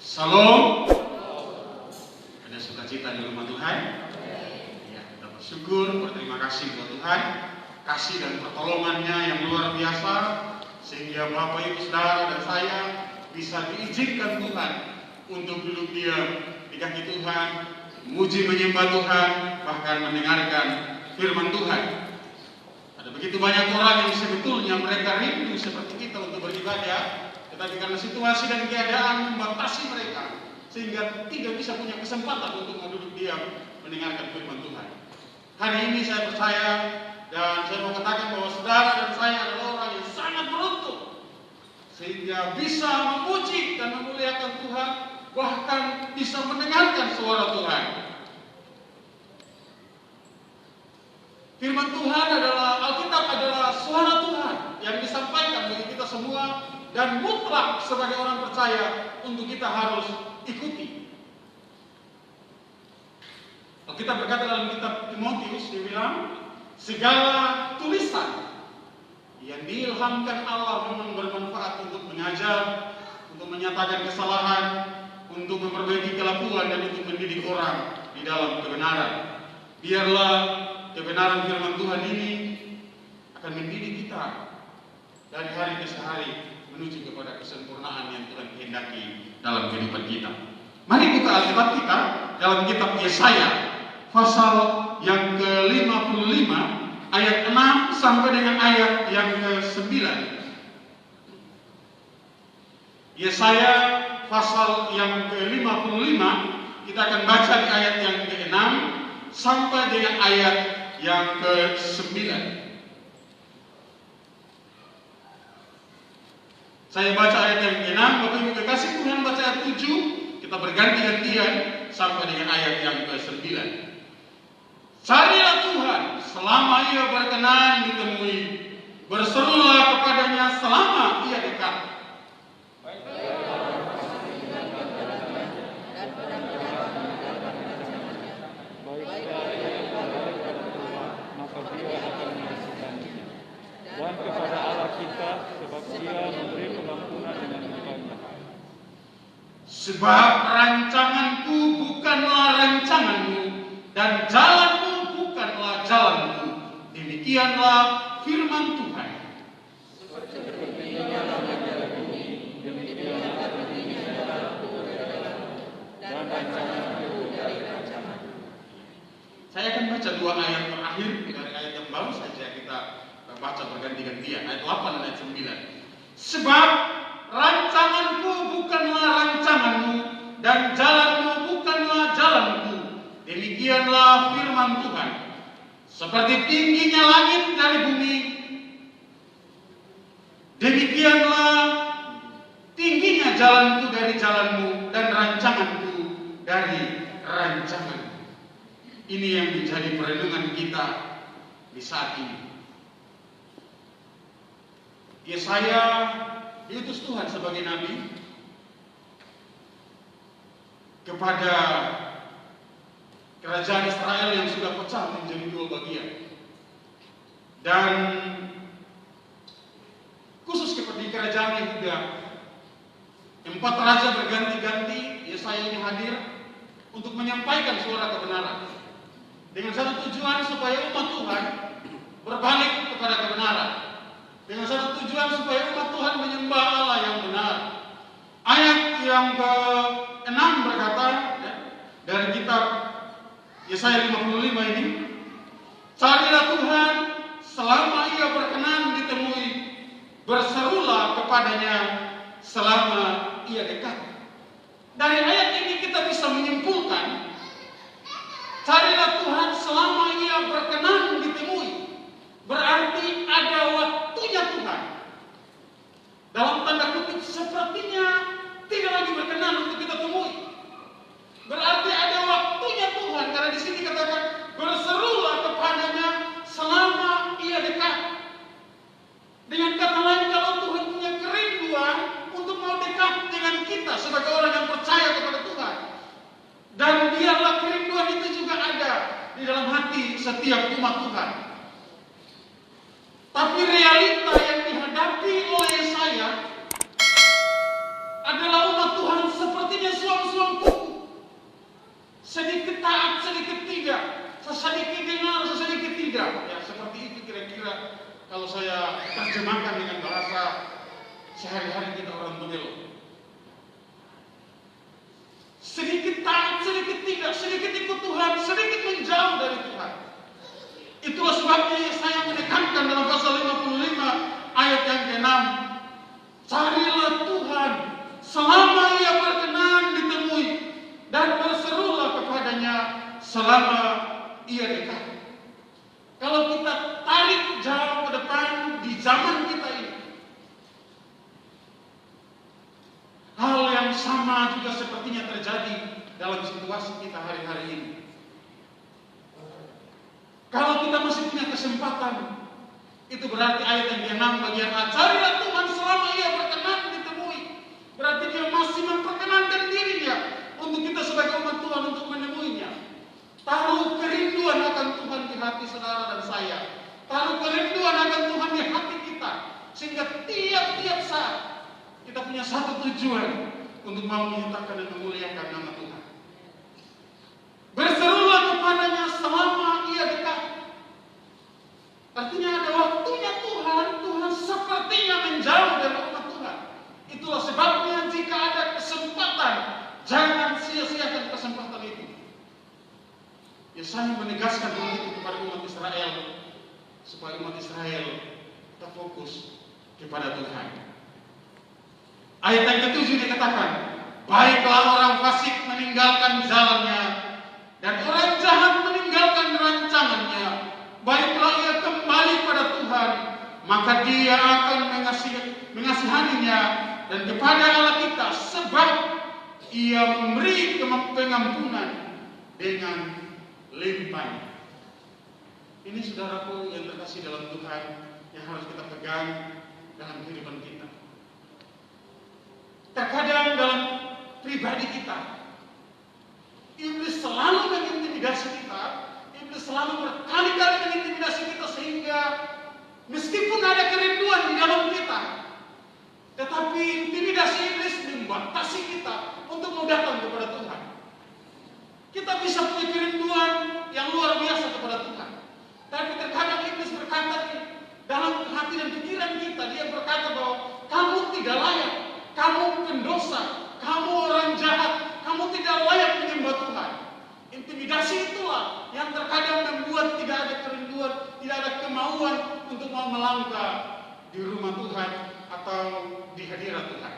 Salam. Ada sukacita di rumah Tuhan? Ya, kita bersyukur, berterima kasih buat Tuhan, kasih dan pertolongannya yang luar biasa, sehingga Bapak Ibu Saudara dan saya bisa diizinkan Tuhan untuk duduk diam di kaki Tuhan, memuji menyembah Tuhan, bahkan mendengarkan firman Tuhan. Ada begitu banyak orang yang sebetulnya mereka rindu seperti kita untuk beribadah, tetapi karena situasi dan keadaan membatasi mereka, sehingga tidak bisa punya kesempatan untuk duduk diam mendengarkan firman Tuhan. Hari ini saya percaya dan saya mau katakan bahwa saudara dan saya adalah orang yang sangat beruntung, sehingga bisa memuji dan memuliakan Tuhan, bahkan bisa mendengarkan suara Tuhan. Firman Tuhan adalah, Alkitab adalah suara Tuhan yang disampaikan bagi kita semua dan mutlak sebagai orang percaya untuk kita harus ikuti. Alkitab berkata dalam kitab Timotius, dia bilang, segala tulisan yang diilhamkan Allah memang bermanfaat untuk mengajar, untuk menyatakan kesalahan, untuk memperbaiki kelakuan, dan untuk mendidik orang di dalam kebenaran. Biarlah kebenaran firman Tuhan ini akan mendidik kita dari hari ke hari menuju kepada kesempurnaan yang Tuhan kehendaki dalam kehidupan kita. Mari buka Alkitab kita dalam kitab Yesaya pasal yang ke-55 ayat 6 sampai dengan ayat yang ke-9. Yesaya pasal yang ke-55, kita akan baca di ayat yang ke-6 sampai dengan ayat yang ke-9. Saya baca ayat yang ke-6, Bapak Ibu kekasih Tuhan baca ayat 7, kita berganti-gantian sampai dengan ayat yang ke-9. Carilah Tuhan selama ia berkenan ditemui, berserulah kepadanya selama ia dekat. Dan kepada Allah kita, sebab Dia memberi pengampunan dengan limpahnya. Sebab rancanganku bukanlah rancanganmu, dan jalanmu bukanlah jalanmu. Demikianlah firman Tuhan. Dan rancanganku dari rancangan. Saya akan baca dua ayat terakhir dari ayat yang baru saja kita baca berganti-gantian, ayat 8 dan ayat 9. Sebab rancanganku bukanlah rancanganmu, dan jalanmu bukanlah jalanku. Demikianlah firman Tuhan. Seperti tingginya langit dari bumi, demikianlah tingginya jalanku dari jalanmu, dan rancanganku dari rancanganmu. Ini yang menjadi perenungan kita di saat ini. Yesaya diutus Tuhan sebagai nabi kepada kerajaan Israel yang sudah pecah menjadi dua bagian. Dan khusus seperti kerajaan Yehuda, 4 raja berganti-ganti, Yesaya ini hadir untuk menyampaikan suara kebenaran dengan satu tujuan supaya umat Tuhan berbalik kepada kebenaran, dengan satu tujuan supaya umat Tuhan menyembah Allah yang benar. Ayat yang ke-6 berkata, ya, dari kitab Yesaya 55 ini, carilah Tuhan selama ia berkenan ditemui, berserulah kepadanya selama ia dekat. Dari ayat ini kita bisa menyimpulkan, carilah Tuhan selama ia berkenan ditemui, berarti ada waktunya Tuhan. Dalam tanda kutip, sepertinya tidak lagi berkenan untuk kita temui. Berarti ada waktunya Tuhan, karena di sini katakan berserulah kepadanya selama ia dekat. Dengan kata lain, kalau Tuhan punya kerinduan untuk mau dekat dengan kita sebagai orang yang percaya kepada Tuhan, dan biarlah kerinduan itu juga ada di dalam hati setiap umat Tuhan. Tapi kalau saya terjemahkan dengan bahasa sehari-hari kita orang Togelo. Sedikit taat, sedikit tidak, sedikit ikut Tuhan, sedikit menjauh dari Tuhan. Itulah sebabnya saya menekankan dalam pasal 55 ayat yang ke-6. Carilah Tuhan selama Ia berkenan ditemui, dan berserulah kepadanya selama Ia dekat. Kalau kita tarik jauh ke depan di zaman kita ini, hal yang sama juga sepertinya terjadi dalam situasi kita hari-hari ini. Kalau kita masih punya kesempatan, itu berarti ayat yang ke-6 bagian A, carilah Tuhan selama Ia berkenan ditemui. Berarti Dia masih memperkenankan dirinya untuk kita sebagai umat Tuhan untuk menemuinya. Taruh kerinduan akan Tuhan di hati saudara dan saya. Taruh kerinduan akan Tuhan di hati kita, sehingga tiap-tiap saat kita punya satu tujuan untuk mau menyatakan dan memuliakan nama Tuhan. Berserulah kepadanya selama Ia dekat. Artinya ada waktunya Tuhan sepertinya menjauh dari umat Tuhan. Itulah sebabnya jika ada kesempatan, jangan sia-siakan kesempatan itu. Yesaya menegaskan hal itu kepada umat Israel, supaya umat Israel tetap fokus kepada Tuhan. Ayat yang ke-7 dikatakan, baiklah orang fasik meninggalkan jalannya, dan orang jahat meninggalkan rancangannya. Baiklah ia kembali pada Tuhan, maka Dia akan mengasihaninya, dan kepada Allah kita, sebab Ia memberi pengampunan dengan limpahnya. Ini saudaraku yang terkasih dalam Tuhan, yang harus kita pegang dalam kehidupan kita. Terkadang dalam pribadi kita, iblis selalu mengintimidasi kita. Iblis selalu berkali-kali mengintimidasi kita, sehingga meskipun ada kerinduan di dalam kita, tetapi intimidasi iblis membatasi kita untuk mau datang kepada Tuhan. Kita bisa punya kerinduan yang luar biasa kepada Tuhan, tapi terkadang iblis berkata dalam hati dan pikiran kita, dia berkata bahwa kamu tidak layak, kamu pendosa, kamu orang jahat, kamu tidak layak menyembah Tuhan. Intimidasi itulah yang terkadang membuat tidak ada kerinduan, tidak ada kemauan untuk mau melangkah di rumah Tuhan atau di hadirat Tuhan.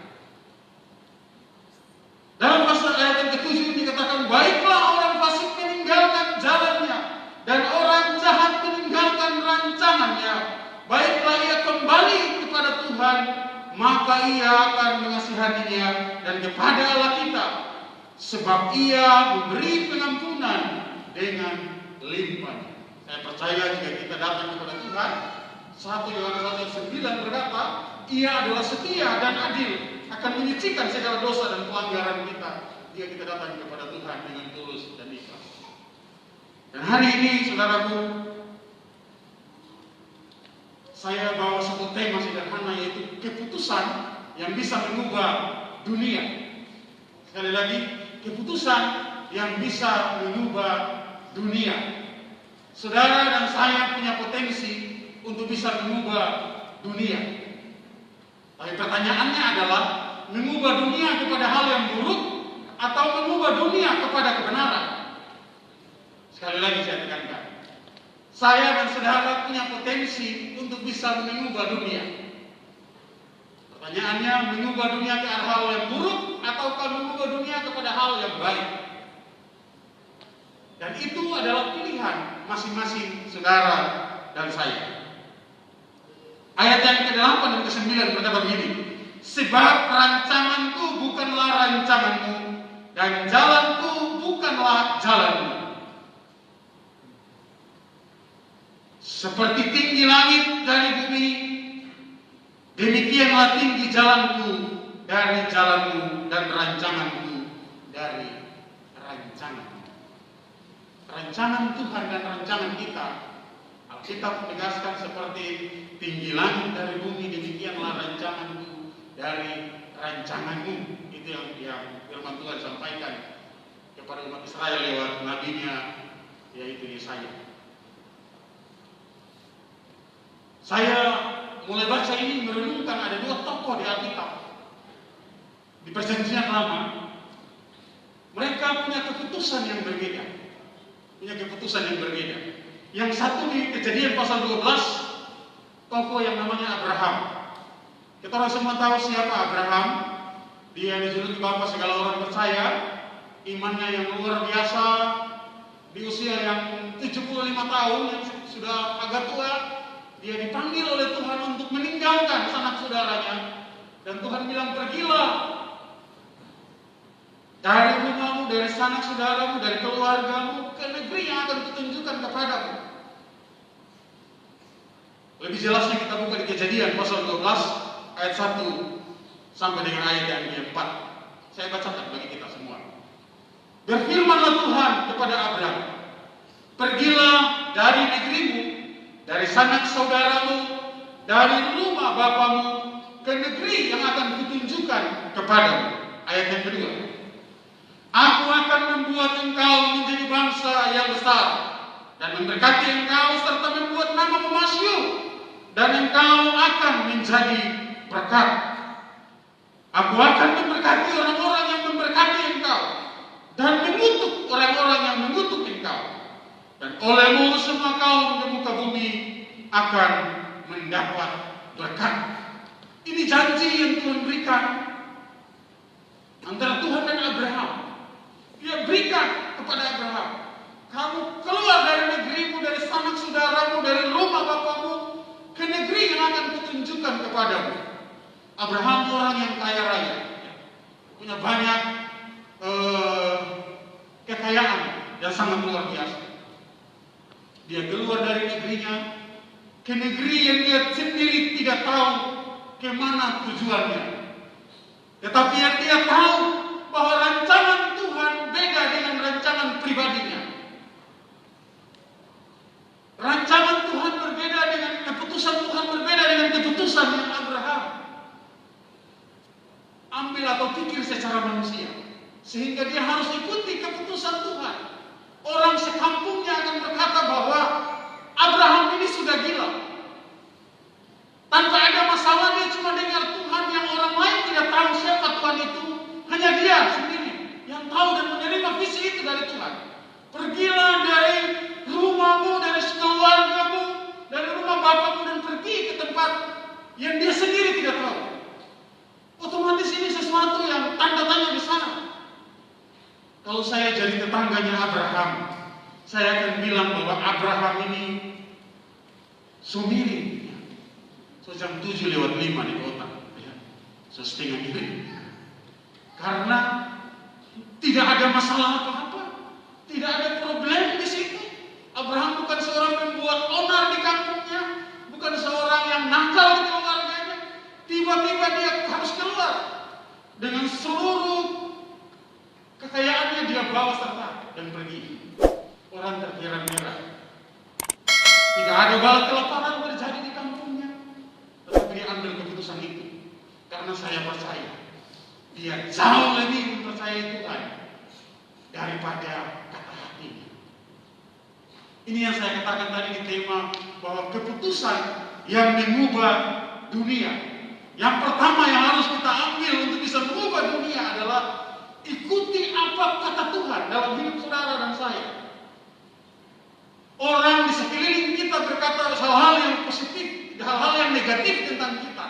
Dalam pasal ayat yang ke-7 dikatakan, baiklah orang fasik meninggalkan jalannya, dan orang jahat meninggalkan rancangannya. Baiklah ia kembali kepada Tuhan, maka Ia akan mengasihaninya, dan kepada Allah kita, sebab Ia memberi pengampunan dengan limpahnya. Saya percaya jika kita datang kepada Tuhan, 1 Yohanes 1:9 berkata, Ia adalah setia dan adil, akan menyucikan segala dosa dan pelanggaran kita jika kita datang kepada Tuhan dengan tulus dan ikhlas. Dan hari ini, saudaraku, saya bawa satu tema sederhana, yaitu keputusan yang bisa mengubah dunia. Sekali lagi, keputusan yang bisa mengubah dunia. Saudara dan saya punya potensi untuk bisa mengubah dunia. Tapi pertanyaannya adalah, mengubah dunia kepada hal yang buruk atau mengubah dunia kepada kebenaran? Sekali lagi saya tekankan, saya dan saudara punya potensi untuk bisa mengubah dunia. Pertanyaannya, mengubah dunia ke arah hal yang buruk ataukah mengubah dunia kepada hal yang baik? Dan itu adalah pilihan masing-masing saudara dan saya. Ayat yang ke-8 dan ke-9 berkata begini, sebab rancanganku bukanlah rancanganmu, dan jalanku bukanlah jalanmu. Seperti tinggi langit dari bumi, demikianlah tinggi jalanku dari jalanmu, dan rancanganku dari rancanganmu. Rancangan Tuhan dan rancangan kita, Alkitab menegaskan seperti tinggi langit dari bumi, demikianlah rancanganku dari rancanganmu. Itu yang firman Tuhan sampaikan kepada umat Israel lewat nabinya, yaitu Yesaya. Saya mulai baca ini merenungkan ada dua tokoh di Alkitab di Perjanjian Lama. Mereka punya keputusan yang berbeda. Yang satu di Kejadian pasal 12, tokoh yang namanya Abraham. Kita orang semua tahu siapa Abraham. Dia dijuluki bapa segala orang percaya. Imannya yang luar biasa. Di usia yang 75 tahun, yang sudah agak tua, dia dipanggil oleh Tuhan untuk meninggalkan sanak saudaranya. Dan Tuhan bilang, pergilah dari rumahmu, dari sanak saudaramu, dari keluargamu ke negeri yang akan kutunjukkan kepadamu. Lebih jelasnya kita buka di Kejadian pasal 12 ayat 1 sampai dengan ayat yang 4. Saya bacakan bagi kita semua. Berfirmanlah Tuhan kepada Abraham, pergilah dari negerimu, dari sanak saudaramu, dari rumah bapamu ke negeri yang akan kutunjukkan kepadamu. Ayat yang kedua. Aku akan membuat engkau menjadi bangsa yang besar dan memberkati engkau serta membuat namamu masyhur dan engkau akan menjadi berkat. Aku akan memberkati orang-orang yang memberkati engkau dan mengutuk orang-orang yang mengutuk engkau. Dan olehmu semua kaum di muka bumi akan mendapat berkat. Ini janji yang Tuhan berikan antara Tuhan dan Abraham. Dia berikan kepada Abraham, kamu keluar dari negerimu, dari sanak saudaramu, dari rumah bapamu ke negeri yang akan kutunjukkan kepadamu. Abraham orang yang kaya raya, punya banyak kekayaan yang sangat luar biasa. Dia keluar dari negerinya ke negeri yang dia sendiri tidak tahu kemana tujuannya. Tetapi yang dia tahu bahwa rancangan Tuhan beda dengan rancangan pribadinya. Rancangan Tuhan berbeda dengan keputusan Tuhan berbeda dengan keputusan yang Abraham ambil atau pikir secara manusia. Sehingga dia harus ikuti keputusan Tuhan. Orang sekampungnya akan berkata bahwa Abraham ini sudah gila. Tanpa ada masalah, dia cuma dengar Tuhan yang orang lain tidak tahu siapa Tuhan itu. Hanya dia sendiri yang tahu dan menerima visi itu dari Tuhan. Pergilah dari rumahmu, dari keluargamu, dari rumah bapamu dan pergi ke tempat yang dia sendiri tidak tahu. Otomatis ini sesuatu yang tanda tanya di sana. Kalau saya jadi tetangganya Abraham, saya akan bilang bahwa Abraham ini sumiri. So jam 7:05 di kota, ya. So setengah ini. Karena tidak ada masalah apa-apa, tidak ada problem di situ. Abraham bukan seorang pembuat onar di kampungnya, bukan seorang yang nakal di keluarganya. Tiba-tiba dia harus keluar dengan seluruh kekayaannya dia bawa serta dan pergi. Orang terkira-kira. Tidak ada bala kelaparan terjadi di kampungnya, tetapi dia ambil keputusan itu karena saya percaya. Dia jauh lebih mempercayai Tuhan daripada kata hatinya. Ini yang saya katakan tadi di tema bahwa keputusan yang mengubah dunia. Yang pertama yang harus kita ambil untuk bisa mengubah dunia adalah ikuti apa kata Tuhan dalam hidup saudara dan saya. Orang di sekeliling kita berkata hal-hal yang positif, hal-hal yang negatif tentang kita.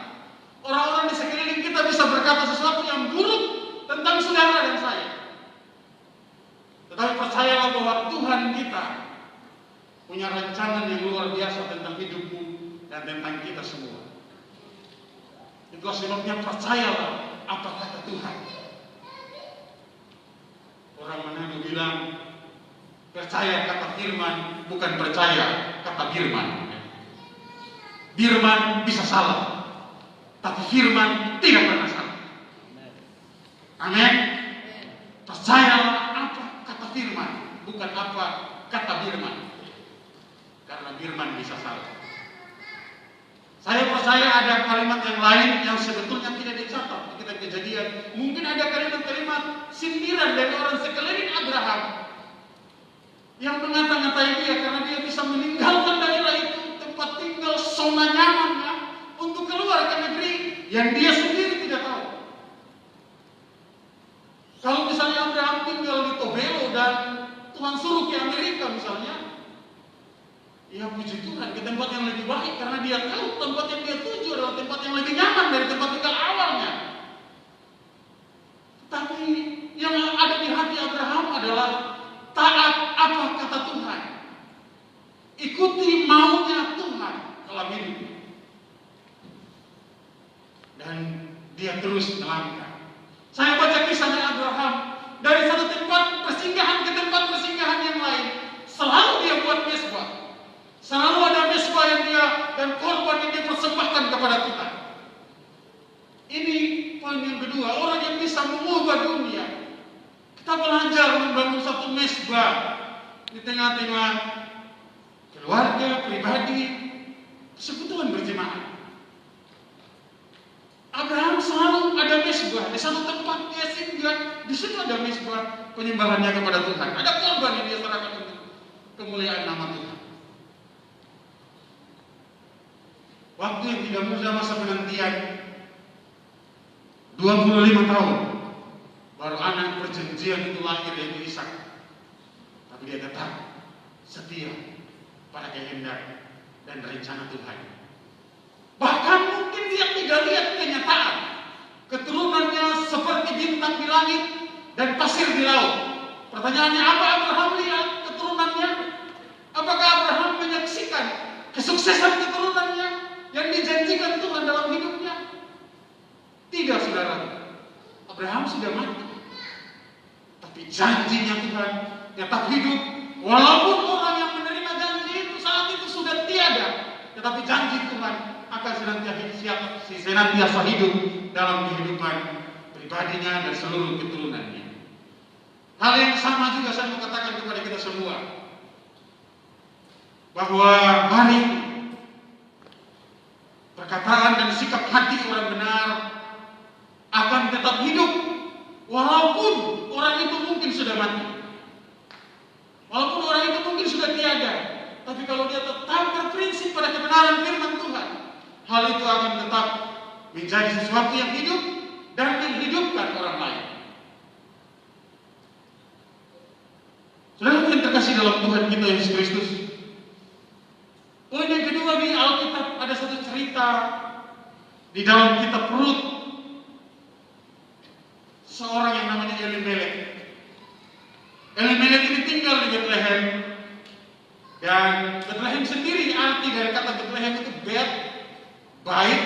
Orang-orang di sekeliling kita bisa berkata sesuatu yang buruk tentang saudara dan saya. Tetapi percayalah bahwa Tuhan kita punya rancangan yang luar biasa tentang hidupmu dan tentang kita semua. Itulah sebabnya percayalah apa kata Tuhan. Orang Manado bilang, percaya kata firman, bukan percaya kata firman. Firman bisa salah, tapi firman tidak pernah salah. Amin. Percayalah apa kata firman, bukan apa kata firman. Karena firman bisa salah. Saya percaya ada kalimat yang lain yang sebetulnya tidak dicatat di kitab Kejadian. Mungkin ada kalimat-kalimat sindiran dari orang sekeliling Abraham yang mengata-ngatai dia karena dia bisa meninggalkan daerah itu, tempat tempat tinggal, zona nyamannya untuk keluar ke negeri yang dia sendiri tidak tahu. Kalau misalnya Abraham tinggal di Tobelo dan Tuhan suruh ke Amerika misalnya, ya puji Tuhan ke tempat yang lebih baik karena dia tahu tempat yang dia tuju adalah tempat yang lebih nyaman dari tempat tinggal awalnya. Tapi yang ada di hati Abraham adalah taat apa kata Tuhan. Ikuti maunya Tuhan dalam hidupnya. Dan dia terus melangkah. Saya baca kisahnya Abraham. Dari satu tempat persinggahan ke tempat persinggahan yang lain. Selalu dia buat mesbah. Selalu ada mesbah yang dia dan korban yang dia persembahkan kepada Tuhan. Ini poin yang kedua. Orang yang bisa mengubah dunia. Kita belajar membangun satu mesbah di tengah-tengah keluarga, pribadi, persekutuan berjemaah. Abraham selalu ada mesbah di satu tempat dia singgah, di situ ada mesbah penyembahannya kepada Tuhan. Ada korban yang dia serahkan untuk kemuliaan nama Tuhan. Waktu yang tidak mudah masa penantian, 25 tahun baru anak perjanjian itu lahir yaitu Ishak. Tapi dia tetap setia pada kehendak dan rencana Tuhan. Bahkan mungkin dia tidak lihat kenyataan. Keturunannya seperti bintang di langit dan pasir di laut. Pertanyaannya, apa Abraham lihat keturunannya? Apakah Abraham menyaksikan kesuksesan keturunannya yang dijanjikan Tuhan dalam hidupnya? Tidak, saudara. Abraham sudah mati. Tapi janjinya Tuhan tetap hidup. Walaupun orang yang menerima janji itu saat itu sudah tiada. Tetapi janji Tuhan akan senantiasa hidup dalam kehidupan pribadinya dan seluruh keturunannya. Hal yang sama juga saya mau katakan kepada kita semua, bahwa mari perkataan dan sikap hati orang benar akan tetap hidup walaupun orang itu mungkin sudah mati, walaupun orang itu mungkin sudah tiada. Tapi kalau dia tetap berprinsip pada kebenaran firman Tuhan, hal itu akan tetap menjadi sesuatu yang hidup dan menghidupkan orang lain. Saudara yang terkasih dalam Tuhan kita Yesus Kristus. Poin yang kedua di Alkitab ada satu cerita di dalam kitab Rut. Seorang yang namanya Elimelek. Elimelek ini tinggal di Bethlehem. Dan Bethlehem sendiri arti dari kata Bethlehem itu bet, baik,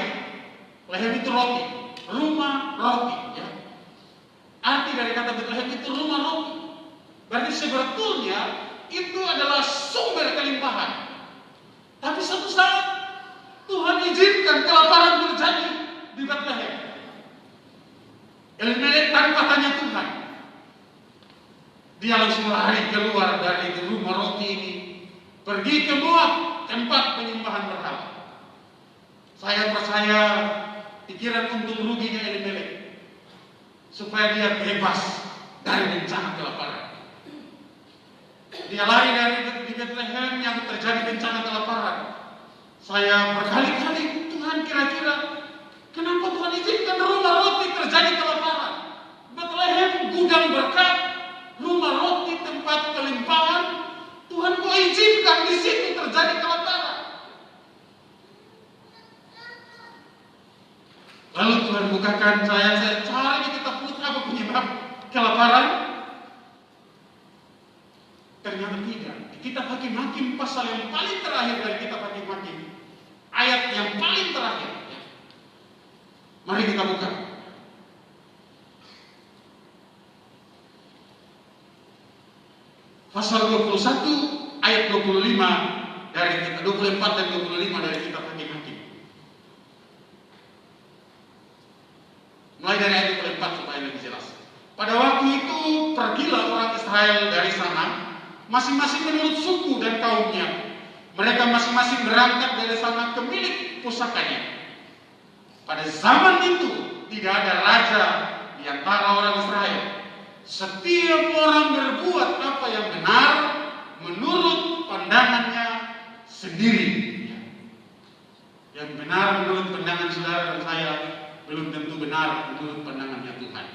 lehem itu roti, rumah roti. Ya. Arti dari kata Bethlehem itu rumah roti. Berarti sebetulnya itu adalah sumber kelimpahan. Tapi suatu saat Tuhan izinkan kelaparan terjadi di Bethlehem. Elimelek tanpa tanya Tuhan, dia langsung lari keluar dari rumah roti ini, pergi ke Moab, tempat penyembahan berhala. Saya percaya pikiran untung ruginya Elimelek supaya dia bebas dari bencana kelaparan. Dia lari dari Bethlehem yang terjadi bencana kelaparan. Saya berkali-kali, Tuhan kira-kira kenapa Tuhan izinkan rumah roti terjadi kelaparan? Bethlehem gudang berkat, rumah roti tempat kelimpahan. Tuhan kok izinkan di situ terjadi kelaparan? Lalu Tuhan bukakan saya cari di kitab Rut apa penyebab kelaparan. Ternyata tidak. Di kitab Hakim-Hakim pasal yang paling terakhir dari kitab Hakim-Hakim, ayat yang paling terakhir. Ya. Mari kita buka. Pasal 21 ayat 25 dari kitab 24 dan 25 dari kitab Hakim-Hakim. Mulai dari ayat 24 supaya lebih jelas. Pada waktu itu pergilah orang Israel dari sana, masing-masing menurut suku dan kaumnya. Mereka masing-masing berangkat dari sana ke milik pusakanya. Pada zaman itu tidak ada raja di antara orang Israel. Setiap orang berbuat apa yang benar menurut pandangannya sendiri. Dan benar menurut pandangan saudara dan saya, belum tentu benar menurut pandangannya Tuhan.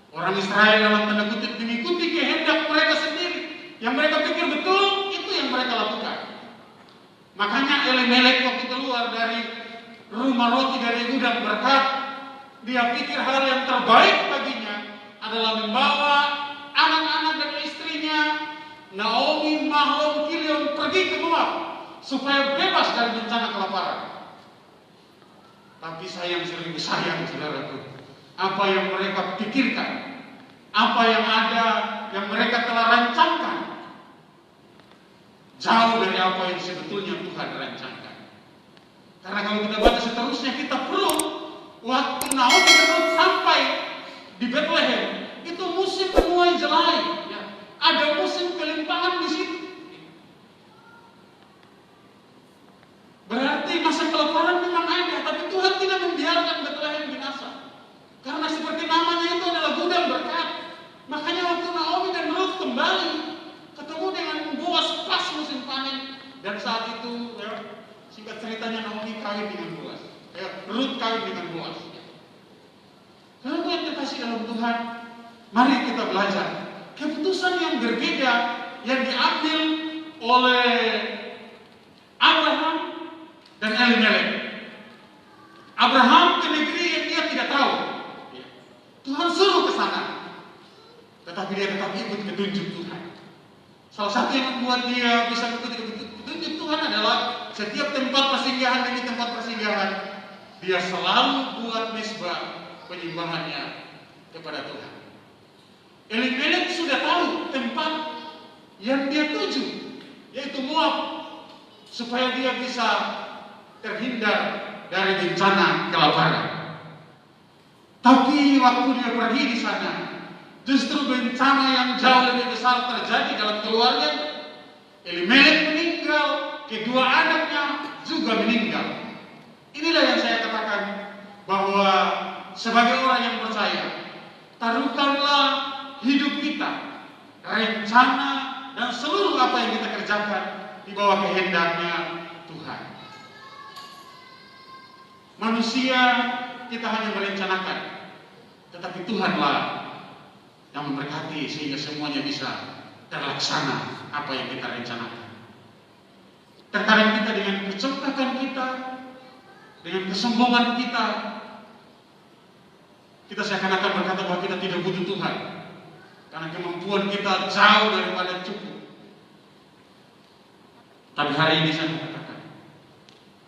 Orang Israel dalam tanda kutip mengikuti kehendak mereka sendiri. Yang mereka pikir betul, itu yang mereka lakukan. Makanya Elimelek waktu keluar dari rumah roti dari gudang berkat, dia pikir hal yang terbaik baginya adalah membawa anak-anak dan istrinya, Naomi, Mahlon, Kilion pergi ke Moab supaya bebas dari bencana kelaparan. Tapi sayang seribu sayang, saudaraku, apa yang mereka pikirkan, apa yang ada, yang mereka telah rancangkan, jauh dari apa yang sebetulnya Tuhan rancangkan. Karena kalau kita baca seterusnya, kita perlu waktu Naomi sampai di Bethlehem, itu musim menuai jelai, ya. Ada musim kelimpahan di situ. Berarti masa kelaparan memang ada, tapi Tuhan tidak membiarkan Bethlehem binasa. Karena seperti namanya itu adalah gudang berkat. Makanya waktu Naomi dan Ruth kembali, ketemu dengan Boas pas musim panen, dan saat itu, ya, singkat ceritanya Naomi kawin dengan Boas. Ruth kawin dengan Boas. Kalau yang terkasih dalam Tuhan, mari kita belajar keputusan yang berbeda yang diambil oleh Abraham dan Elimelek. Abraham ke negeri yang dia tidak tahu. Tuhan suruh ke sana, tetapi dia tetap ikut petunjuk Tuhan. Salah satu yang membuat dia bisa mengikuti petunjuk Tuhan adalah setiap tempat persinggahan demi tempat persinggahan, dia selalu buat mesbah penyembahannya kepada Tuhan. Elimelek sudah tahu tempat yang dia tuju, yaitu Moab, supaya dia bisa terhindar dari bencana kelaparan. Tapi waktu dia pergi di sana, justru bencana yang jauh lebih besar terjadi dalam keluarga. Elimelek meninggal, kedua anaknya juga meninggal. Inilah yang saya katakan, bahwa sebagai orang yang percaya, taruhkanlah hidup kita, rencana dan seluruh apa yang kita kerjakan di bawah kehendaknya Tuhan. Manusia kita hanya merencanakan, tetapi Tuhanlah yang memberkati sehingga semuanya bisa terlaksana apa yang kita rencanakan. Terkadang kita dengan kecepatan kita, dengan kesombongan kita seakan-akan berkata bahwa kita tidak butuh Tuhan, karena kemampuan kita jauh daripada cukup. Tapi hari ini saya mengatakan,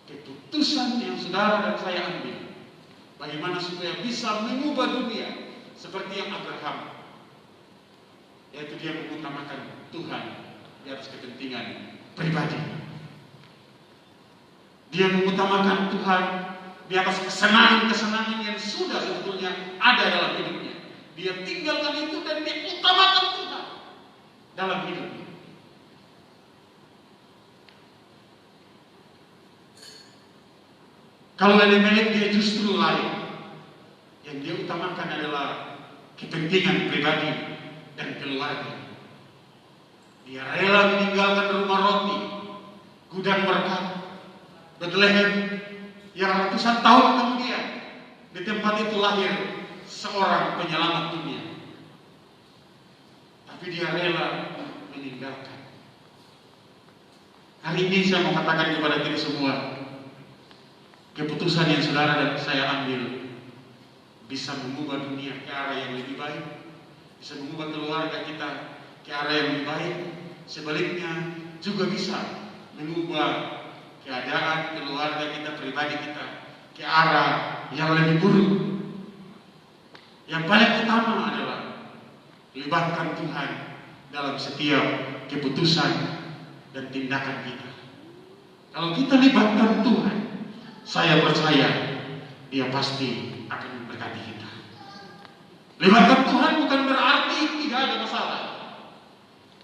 keputusan yang saudara dan saya ambil, bagaimana supaya bisa mengubah dunia seperti yang Abraham, yaitu dia mengutamakan Tuhan di atas kepentingan pribadi. Dia mengutamakan Tuhan di atas kesenangan-kesenangan yang sudah sebetulnya ada dalam hidupnya. Dia tinggalkan itu dan dia utamakan Tuhan dalam hidupnya. Kalau Elimelek dia justru lain. Yang dia utamakan adalah kepentingan pribadi dan keluarga. Dia rela meninggalkan rumah roti, gudang berkat, Bethlehem, yang ratusan tahun kemudian di tempat itu lahir seorang penyelamat dunia. Tapi dia rela meninggalkan. Hari ini saya mau katakan kepada kita semua, keputusan yang saudara dan saya ambil bisa mengubah dunia ke arah yang lebih baik, bisa mengubah keluarga kita ke arah yang lebih baik. Sebaliknya juga bisa mengubah keadaan keluarga kita, pribadi kita ke arah yang lebih buruk. Yang paling utama adalah libatkan Tuhan dalam setiap keputusan dan tindakan kita. Kalau kita libatkan Tuhan, saya percaya dia pasti akan memberkati kita. Libatkan Tuhan bukan berarti tidak ada masalah.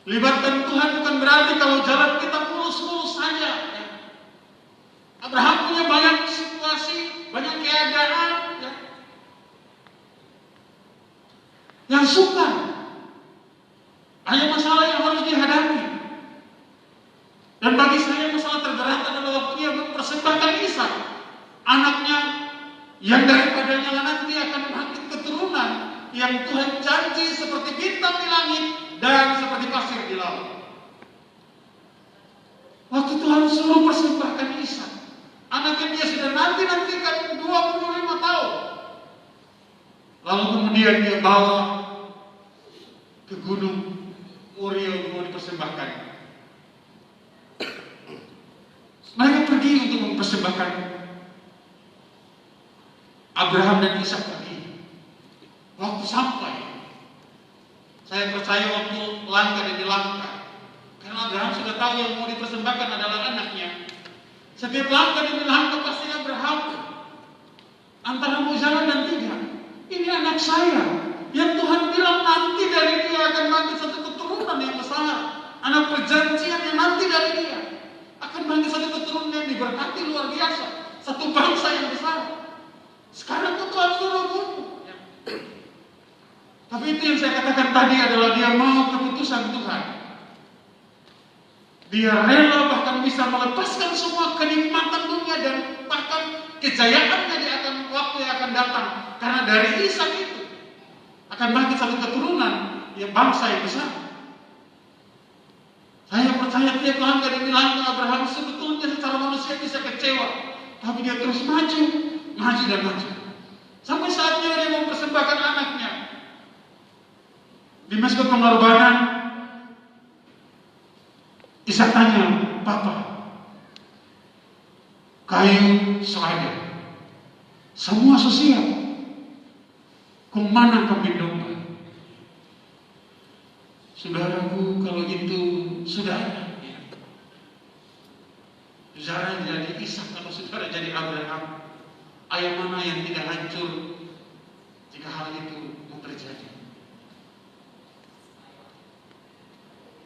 Libatkan Tuhan bukan berarti kalau jalan kita mulus-mulus saja. Abraham punya banyak situasi, banyak keadaan yang sukar. Banyak masalah yang harus dihadapi. Dan bagi saya masalah terberat adalah waktu dia mempersembahkan anaknya yang daripadanya nanti akan bangkit keturunan yang Tuhan janji seperti bintang di langit dan seperti pasir di laut. Waktu Tuhan suruh persembahkan Ishak, anaknya dia sudah nantikan 25 tahun. Lalu kemudian dia bawa ke gunung Moria mau dipersembahkan. Mereka pergi untuk mempersembahkan. Abraham dan Ishak pergi. Waktu sampai, saya percaya waktu langkah demi langkah, karena Abraham sudah tahu yang mau dipersembahkan adalah anaknya. Setiap langkah demi langkah pasti Abraham antara mau jalan dan tidak. Ini anak saya yang Tuhan bilang nanti dari dia akan bangkit satu keturunan yang besar, anak perjanjian yang nanti dari dia akan bangkit satu keturunan yang diberkati luar biasa, satu bangsa yang besar. Sekarang Tuhan suruh bunuh. Tapi itu yang saya katakan tadi adalah dia mau keputusan Tuhan. Dia rela bahkan bisa melepaskan semua kenikmatan dunia dan bahkan kejayaannya di akan waktu yang akan datang. Karena dari Ishak itu akan bangkit satu keturunan yang bangsa yang besar. Saya percaya tiap langkah demi langkah Abraham sebetulnya secara manusia bisa kecewa, tapi dia terus maju dan maju. Sampai saatnya dia mempersembahkan anaknya di mezbah pengorbanan. Ishak tanya, "Papa, kayu selada, semua sosial, kemana kambing domba?" Saudaraku, kalau itu sudah ada. Saudara jadi Ishak, kalau saudara jadi Abraham, ayat mana yang tidak hancur jika hal itu mau terjadi?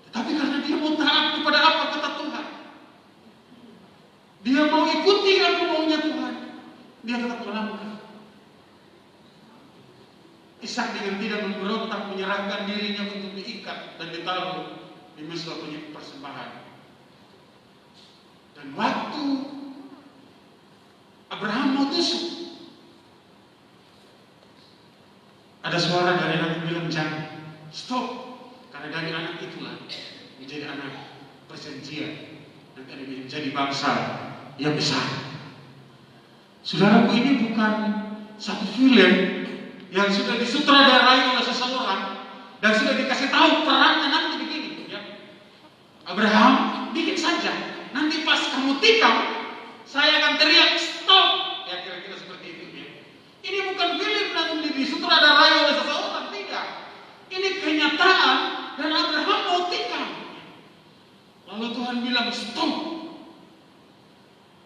Tetapi karena dia mau taat kepada apa kata Tuhan, dia mau ikuti apa maunya Tuhan, dia tetap melangkah. Ishak dengan tidak memberontak menyerahkan dirinya untuk diikat dan ditaruh di mezbah persembahan. Dan waktu Abraham mau tusuk, ada suara dari langit bilang, "Jangan, stop, karena dari anak itulah menjadi anak perjanjian dan akan menjadi bangsa yang besar." Saudaraku, ini bukan satu film yang sudah disutradarai oleh seseorang dan sudah dikasih tahu perannya nanti begini, ya. Abraham, bikin saja. Nanti pas kamu tikam, saya akan teriak stop. Ya, kira-kira seperti itu, ya. Ini bukan film yang disutradarai oleh seseorang, tidak. Ini kenyataan dan Abraham mau tikam. Lalu Tuhan bilang stop.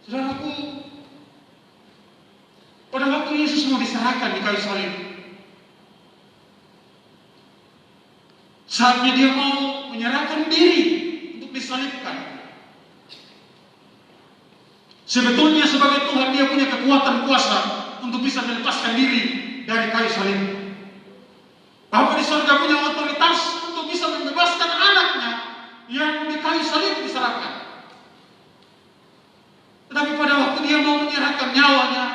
Saudaraku, pada waktu Yesus mau diserahkan di kayu salib, saatnya dia mau menyerahkan diri untuk disalibkan. Sebetulnya sebagai Tuhan dia punya kekuatan kuasa untuk bisa melepaskan diri dari kayu salib. Bapa di surga punya otoritas untuk bisa membebaskan anaknya yang di kayu salib diserahkan. Tetapi pada waktu dia mau menyerahkan nyawanya,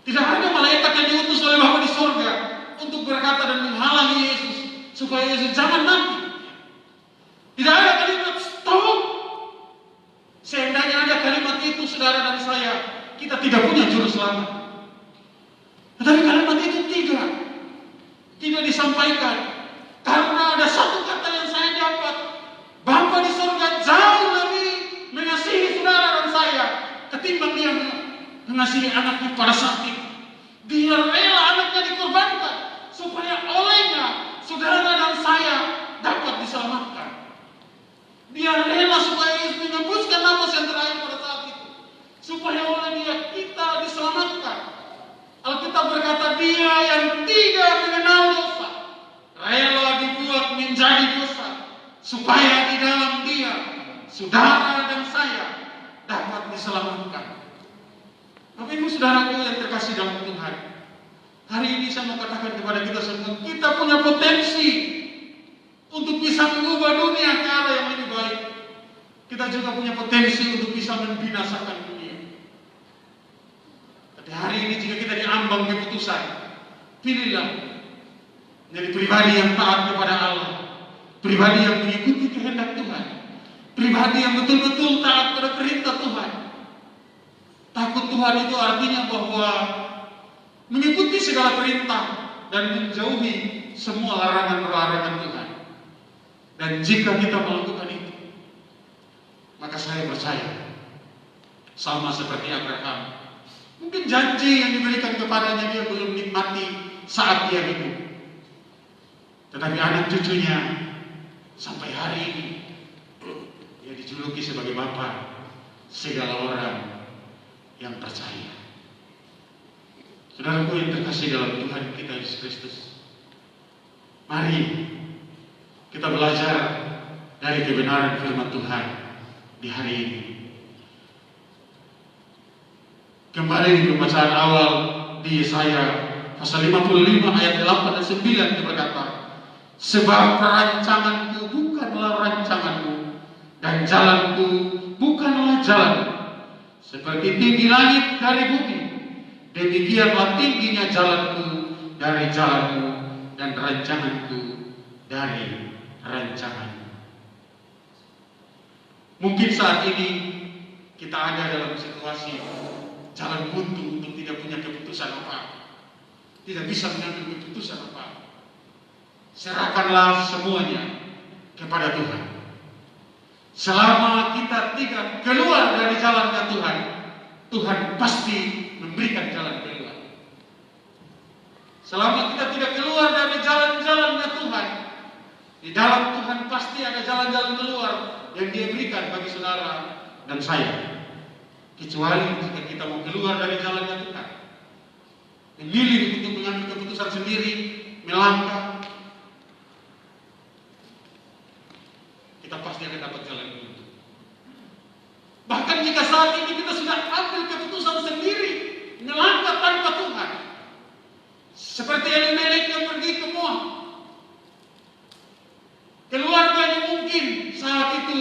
tidak ada malaikat yang diutus oleh Bapa di surga untuk berkata dan menghalangi Yesus supaya Yesus jangan mati. Tidak ada kalimat stop. Seandainya ada kalimat itu, saudara dan saya, kita tidak punya juru selamat. Tetapi kalimat itu tidak disampaikan karena ada satu kata yang saya dapat. Bapa di surga jauh lebih mengasihi saudara dan saya ketimbang dia mengasihi anaknya pada saat itu. Dia rela anaknya dikorbankan supaya olehnya saudara dan saya dapat diselamatkan. Dia rela supaya Yesus menembuskan nafas yang terakhir pada saat itu, supaya oleh dia kita diselamatkan. Alkitab berkata dia yang tidak mengenal dosa rela dibuat menjadi dosa supaya di dalam dia saudara dan saya dapat diselamatkan. Bapak Ibu saudaraku yang terkasih dalam Tuhan, hari ini saya mau katakan kepada kita semua, kita punya potensi untuk bisa mengubah dunia ke arah yang lebih baik. Kita juga punya potensi untuk bisa membinasakan dunia. Di hari ini jika kita diambang keputusan, pilihlah menjadi pribadi yang taat kepada Allah, pribadi yang mengikuti kehendak Tuhan, pribadi yang betul-betul taat pada perintah Tuhan. Takut Tuhan itu artinya bahwa mengikuti segala perintah dan menjauhi semua larangan-larangan Tuhan. Dan jika kita melakukan itu, maka saya percaya sama seperti Abraham, mungkin janji yang diberikan kepadanya dia belum nikmati saat dia hidup, tetapi anak cucunya sampai hari ini dia dijuluki sebagai bapa segala orang yang percaya. Saudaraku yang terkasih dalam Tuhan kita Yesus Kristus, mari kita belajar dari kebenaran firman Tuhan di hari ini. Kembali di pembacaan awal di Yesaya pasal 55 ayat 8 dan 9 dia berkata, sebab rancanganku bukanlah rancanganmu dan jalanku bukanlah jalanmu. Seperti tinggi langit dari bumi, demikianlah tingginya jalanku dari jalanmu dan rancanganku dari rancanganmu. Mungkin saat ini kita ada dalam situasi jalan buntu untuk tidak punya keputusan apa, tidak bisa mengambil keputusan apa. Serahkanlah semuanya kepada Tuhan. Selama kita tidak keluar dari jalannya Tuhan, Tuhan pasti memberikan jalan keluar. Selama kita tidak keluar dari jalan-jalannya Tuhan, di dalam Tuhan pasti ada jalan-jalan keluar yang Dia berikan bagi saudara dan saya. Kecuali jika kita mau keluar dari jalannya Tuhan, memilih untuk mengambil keputusan sendiri, melangkah, kita pasti akan dapat jalan buntu. Bahkan jika saat ini kita sudah ambil keputusan sendiri, melangkah tanpa Tuhan, seperti Elimelek yang pergi ke Moab, keluarganya mungkin saat itu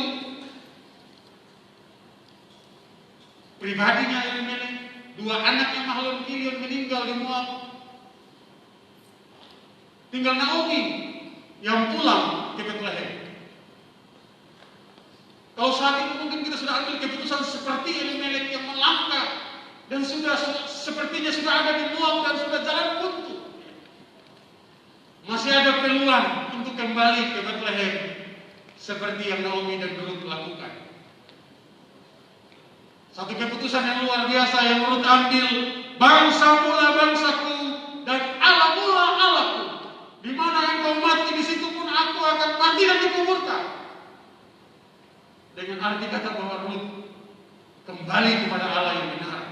pribadinya Elimelek, dua anaknya Mahlon Kilion meninggal di Moab, tinggal Naomi yang pulang ke Bethlehem. Kalau saat itu mungkin kita sudah ambil keputusan seperti Elimelek yang melangkah dan sepertinya sudah ada di Moab dan sudah jalan buntu, masih ada peluang untuk kembali ke Bethlehem seperti yang Naomi dan Ruth lakukan. Satu keputusan yang luar biasa yang Ruth ambil, bangsa mula bangsaku dan Allah mula Allahku. Di mana engkau mati, di situ pun aku akan mati dan dikuburkan. Dengan arti kata bahwa Ruth kembali kepada Allah yang benar.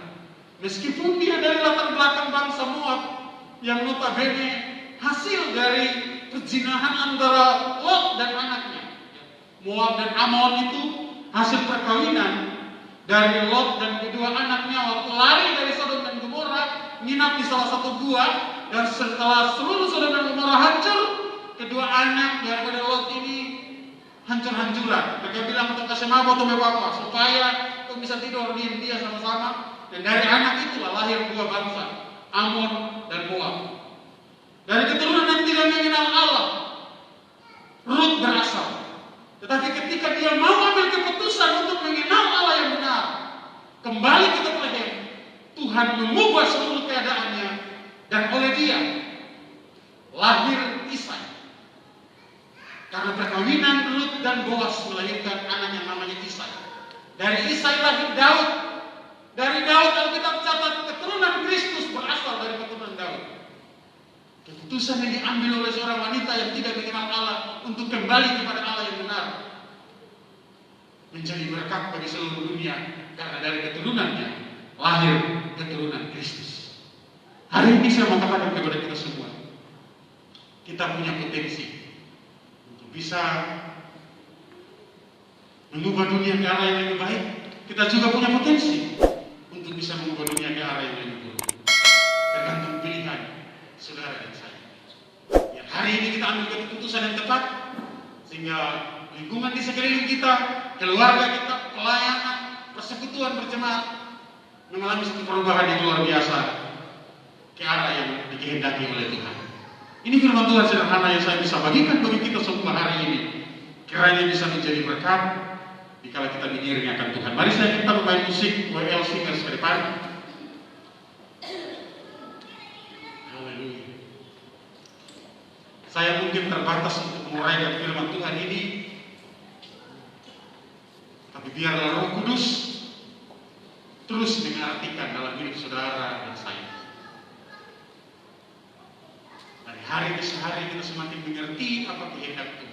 Meskipun dia dari latar belakang bangsa Moab yang notabene hasil dari perzinahan antara Lot dan anaknya. Moab dan Amon itu hasil perkawinan dari Lot dan kedua anaknya waktu lari dari Sodom dan Gomora, nginap di salah satu gua, dan setelah seluruh Sodom dan Gomora hancur, kedua anak daripada Lot ini hancur-hancuran. Mereka bilang untuk kasih mabok atau apa supaya kau bisa tidur di dia sama-sama. Dan dari anak itulah lahir dua bangsa, Amon dan Moab. Dari keturunan yang tidak mengenal Allah, Ruth berasal. Tetapi ketika dia mau ambil keputusan untuk mengenal Allah yang benar, kembali ke Bethlehem, Tuhan mengubah seluruh keadaannya, dan oleh dia lahir Isai. Karena perkawinan Ruth dan Boaz melahirkan anak yang namanya Isai. Dari Isai lahir Daud. Dari Daud Alkitab catat keturunan Kristus berasal dari keturunan Daud. Keputusan yang diambil oleh seorang wanita yang tidak mengenal Allah untuk kembali kepada Allah yang benar menjadi berkat bagi seluruh dunia, karena dari keturunannya lahir keturunan Kristus. Hari ini saya mau katakan kepada kita semua, kita punya potensi untuk bisa mengubah dunia ke arah yang lebih baik. Kita juga punya potensi untuk bisa mengubah dunia ke arah yang lebih buruk. Tergantung pilihan saudara dan saya. Ya, hari ini kita ambil keputusan yang tepat sehingga lingkungan di sekeliling kita, keluarga kita, pelayanan, persekutuan berjemaat mengalami satu perubahan yang luar biasa ke arah yang dikehendaki oleh Tuhan. Ini firman Tuhan sederhana yang saya bisa bagikan bagi kita semua hari ini. Kiranya bisa menjadi berkat dikala kita mengiringi akan Tuhan. Mari saya minta pemain musik WL Singers ke depan. Haleluya. Saya mungkin terbatas untuk menguraikan firman Tuhan ini, tapi biarlah Roh Kudus terus mengartikan dalam hidup saudara dan saya. Dari hari ke hari kita semakin mengerti apa kehendak Tuhan.